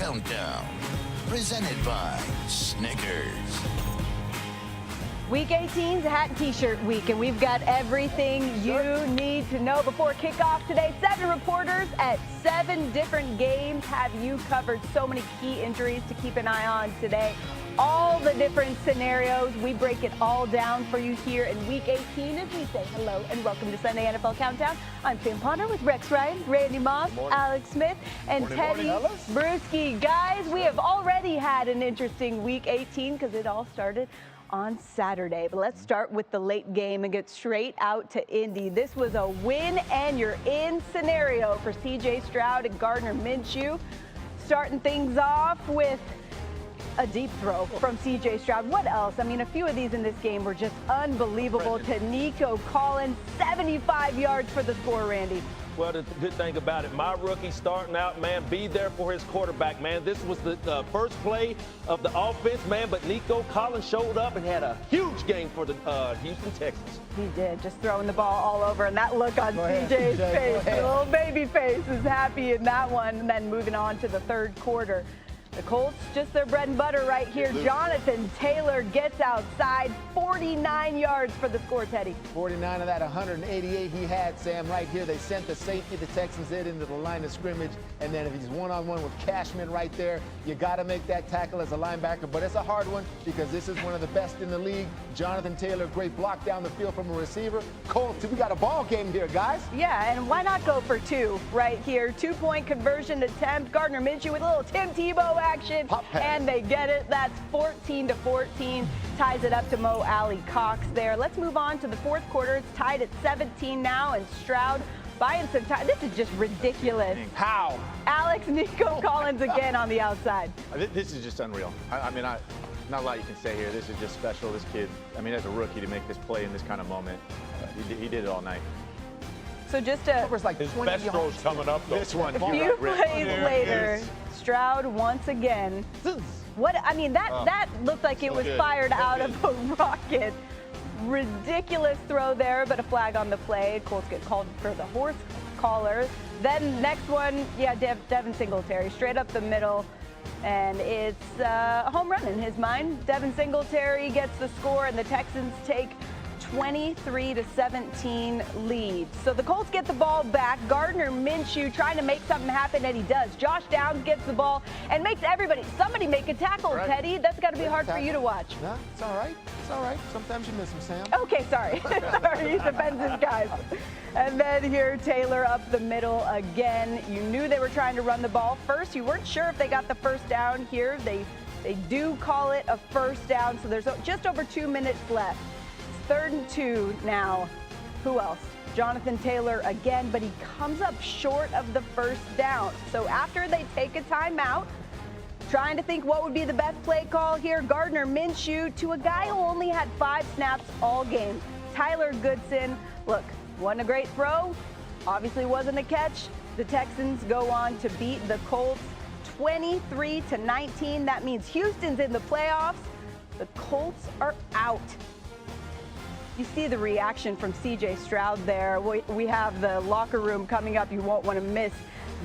Countdown, presented by Snickers. Week 18's hat and t-shirt week, and we've got everything you need to know before kickoff today. 7 reporters at 7 different games have you covered. So many key injuries to keep an eye on today. All the different scenarios, we break it all down for you here in Week 18 as we say hello and welcome to Sunday NFL Countdown. I'm Sam Ponder with Rex Ryan, Randy Moss, Alex Smith, and Teddy Bruschi. Guys, we have already had an interesting Week 18 because it all started on Saturday. But let's start with the late game and get straight out to Indy. This was a win and you're in scenario for C.J Stroud and Gardner Minshew. Starting things off with a deep throw from C.J Stroud. What else? I mean, a few of these in this game were just unbelievable. To Nico Collins, 75 yards for the score, Randy. Well, the good thing about it, my rookie starting out, man, be there for his quarterback, man. This was the first play of the offense, man, but Nico Collins showed up and had a huge game for the Houston Texans. He did, just throwing the ball all over, and that look on CJ's face, the little baby face is happy in that one. And then moving on to the third quarter. The Colts, just their bread and butter right here. Jonathan Taylor gets outside, 49 yards for the score, Teddy. 49 of that 188 he had, Sam, right here. They sent the safety, the Texans did, into the line of scrimmage. And then if he's one-on-one with Cashman right there, you got to make that tackle as a linebacker. But it's a hard one because this is one of the best in the league. Jonathan Taylor, great block down the field from a receiver. Colts, we got a ball game here, guys. Yeah, and why not go for 2 right here? 2-point conversion attempt. Gardner Minshew with a little Tim Tebow action, and they get it. That's 14-14. Ties it up to Mo Alley Cox there. Let's move on to the fourth quarter. It's tied at 17 now, and Stroud buying some time. This is just ridiculous. How? Alex, Nico Collins again on the outside. This is just unreal. I mean, not a lot you can say here. This is just special. This kid, I mean, as a rookie, to make this play in this kind of moment, he did it all night. So just a His best throw's coming up, though. This one. A few plays later, Stroud once again. What I mean, that looked like it was fired out of a rocket. Ridiculous throw there, but a flag on the play. Colts get called for the horse collar. Then next one, yeah, Devin Singletary, straight up the middle. And it's a home run in his mind. Devin Singletary gets the score, and the Texans take 23-17 lead. So the Colts get the ball back. Gardner Minshew trying to make something happen, and he does. Josh Downs gets the ball and makes somebody make a tackle, right. Teddy. That's got to be hard for you to watch. No, it's all right. It's all right. Sometimes you miss him, Sam. Okay, sorry. Sorry, he defends his guys. And then here, Taylor up the middle again. You knew they were trying to run the ball. First, you weren't sure if they got the first down here. They do call it a first down, so there's just over 2 minutes left. 3rd and 2 now. Who else? Jonathan Taylor again, but he comes up short of the first down. So after they take a timeout, trying to think what would be the best play call here, Gardner Minshew to a guy who only had 5 snaps all game. Tyler Goodson. Look, wasn't a great throw. Obviously wasn't a catch. The Texans go on to beat the Colts 23-19. That means Houston's in the playoffs. The Colts are out. You see the reaction from C.J. Stroud there. We have the locker room coming up. You won't want to miss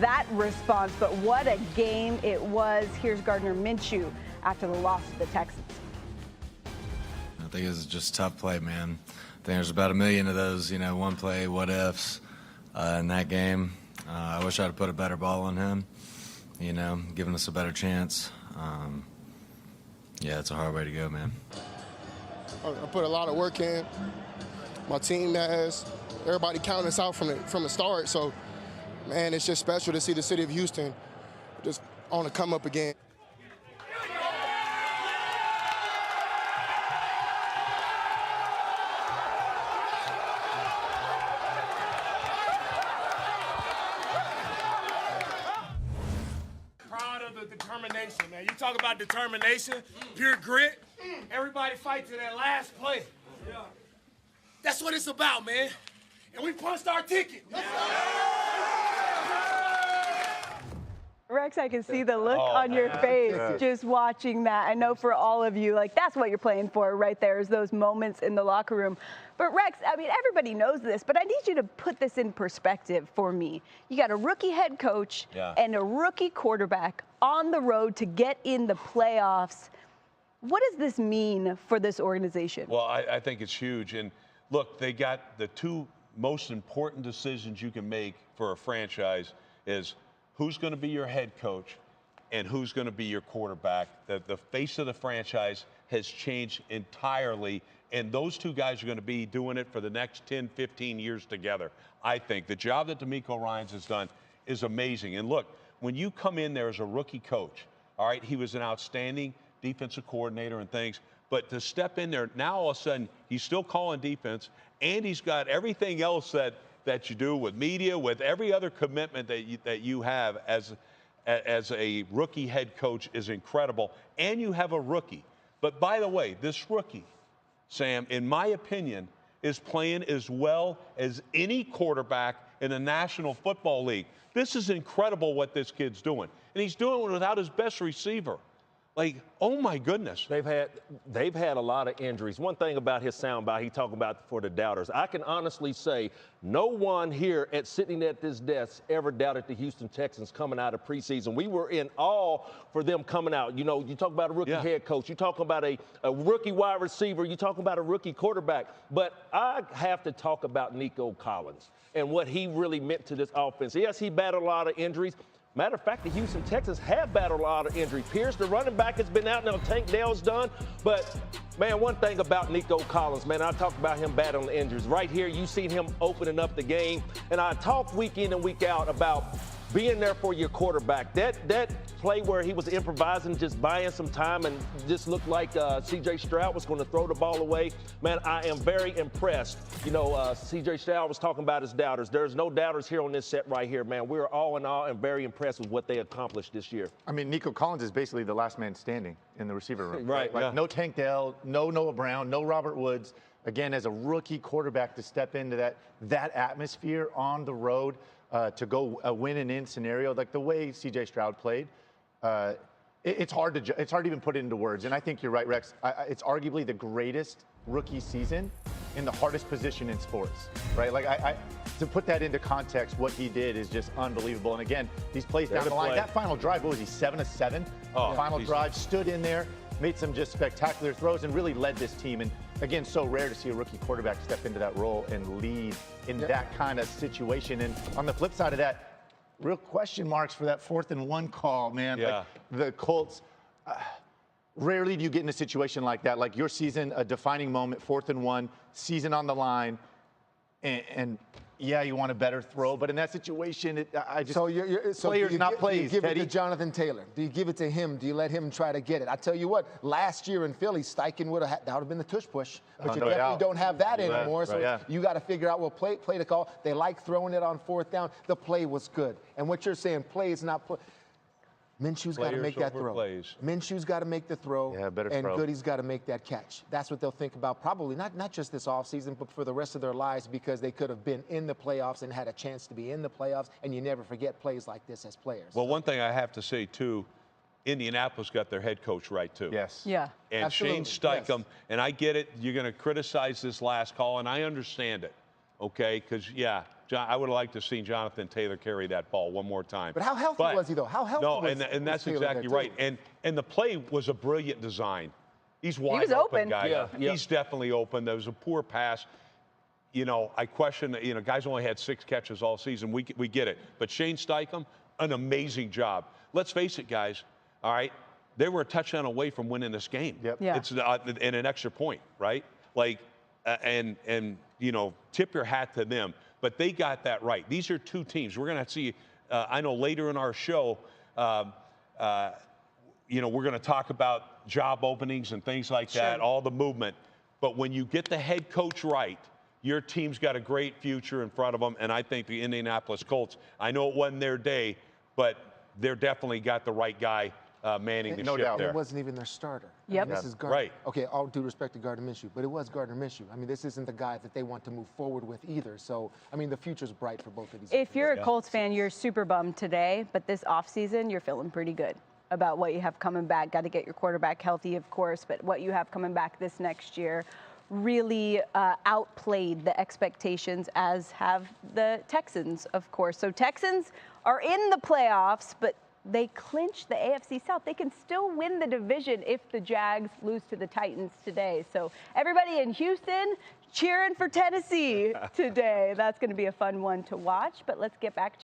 that response, but what a game it was. Here's Gardner Minshew after the loss to the Texans. I think it was just a tough play, man. I think there's about 1 million of those, one play, what ifs in that game. I wish I'd have put a better ball on him, giving us a better chance. Yeah, it's a hard way to go, man. I put a lot of work in. My team has. Everybody counting us out from the start. So, man, it's just special to see the city of Houston just on the come up again. Proud of the determination, man. You talk about determination, pure grit. Everybody fight to that last play. Yeah. That's what it's about, man. And we punched our ticket. Rex, I can see the look on your face just watching that. I know for all of you, like, that's what you're playing for right there, is those moments in the locker room. But Rex, I mean, everybody knows this, but I need you to put this in perspective for me. You got a rookie head coach and a rookie quarterback on the road to get in the playoffs. What does this mean for this organization? Well, I think it's huge. And look, they got the two most important decisions you can make for a franchise is who's going to be your head coach and who's going to be your quarterback. The face of the franchise has changed entirely, and those two guys are going to be doing it for the next 10, 15 years together. I think the job that DeMeco Ryans has done is amazing. And look, when you come in there as a rookie coach, all right, he was an outstanding defensive coordinator and things, but to step in there, now all of a sudden he's still calling defense, and he's got everything else that you do with media, with every other commitment that you have as a rookie head coach is incredible. And you have a rookie. But by the way, this rookie, Sam, in my opinion, is playing as well as any quarterback in the National Football League. This is incredible what this kid's doing. And he's doing it without his best receiver. Like, oh my goodness. They've had a lot of injuries. One thing about his soundbite, he talked about for the doubters. I can honestly say no one here sitting at this desk ever doubted the Houston Texans coming out of preseason. We were in awe for them coming out. You know, you talk about a rookie head coach. You talk about a rookie wide receiver. You talk about a rookie quarterback. But I have to talk about Nico Collins and what he really meant to this offense. Yes, he battled a lot of injuries. Matter of fact, the Houston Texans have battled a lot of injury. Pierce, the running back, has been out now. Tank Dell's done. But, man, one thing about Nico Collins, man, I talked about him battling injuries. Right here, you've seen him opening up the game. And I talk week in and week out about being there for your quarterback. That play where he was improvising, just buying some time and just looked like C.J Stroud was going to throw the ball away. Man, I am very impressed. You know, C.J Stroud was talking about his doubters. There's no doubters here on this set right here, man. We're all in awe and very impressed with what they accomplished this year. I mean, Nico Collins is basically the last man standing in the receiver room. Right. Like, no Tank Dell, no Noah Brown, no Robert Woods. Again, as a rookie quarterback to step into that atmosphere on the road, to go a win and in scenario, like the way C.J. Stroud played, it's hard to even put it into words. And I think you're right, Rex. It's arguably the greatest rookie season in the hardest position in sports, right? Like to put that into context, what he did is just unbelievable. And again, these plays down the line, that final drive, what was he, 7 of 7? Final drive, stood in there, made some just spectacular throws, and really led this team. And again, so rare to see a rookie quarterback step into that role and lead in that kind of situation. And on the flip side of that, real question marks for that 4th and 1 call, man. Yeah. Like the Colts, rarely do you get in a situation like that. Like your season, a defining moment, 4th and 1, season on the line, and yeah, you want a better throw, but in that situation, players not plays. Do you give Teddy. it to Jonathan Taylor? Do you give it to him? Do you let him try to get it? I tell you what, last year in Philly, Steichen that would have been the tush push, but you definitely don't have that anymore. So you got to figure out, well, play to call. They like throwing it on 4th down. The play was good, and what you're saying, play is not play. Minshew's got to make that throw. Minshew's got to make the throw, and Goody's got to make that catch. That's what they'll think about probably, not just this offseason, but for the rest of their lives, because they could have been in the playoffs and had a chance to be in the playoffs, and you never forget plays like this as players. Well, one thing I have to say, too, Indianapolis got their head coach right, too. Yes. Yeah. And Absolutely. Shane Steichen, and I get it, you're going to criticize this last call, and I understand it, okay? Because, I would have liked to have seen Jonathan Taylor carry that ball one more time. But how healthy was he, though? How healthy was No, and that's Taylor exactly right. And the play was a brilliant design. He's wide open, guy. Yeah. He's definitely open. There was a poor pass. You know, I question, guys only had 6 catches all season. We get it. But Shane Steichen, an amazing job. Let's face it, guys, all right? They were a touchdown away from winning this game. Yep. Yeah. It's and an extra point, right? Like, and tip your hat to them. But they got that right. These are two teams. We're going to see, I know later in our show, we're going to talk about job openings and things like that, all the movement. But when you get the head coach right, your team's got a great future in front of them. And I think the Indianapolis Colts, I know it wasn't their day, but they're definitely got the right guy manning the No ship doubt. there. It wasn't even their starter. Yep. This is Gardner. Right. Okay, all due respect to Gardner Minshew, but it was Gardner Minshew. I mean, this isn't the guy that they want to move forward with either. So, I mean, the future's bright for both of these. If you're a Colts fan, you're super bummed today, but this offseason, you're feeling pretty good about what you have coming back. Got to get your quarterback healthy, of course, but what you have coming back this next year really outplayed the expectations, as have the Texans, of course. So Texans are in the playoffs, but they clinch the AFC South. They can still win the division if the Jags lose to the Titans today. So everybody in Houston cheering for Tennessee today. That's going to be a fun one to watch, but let's get back to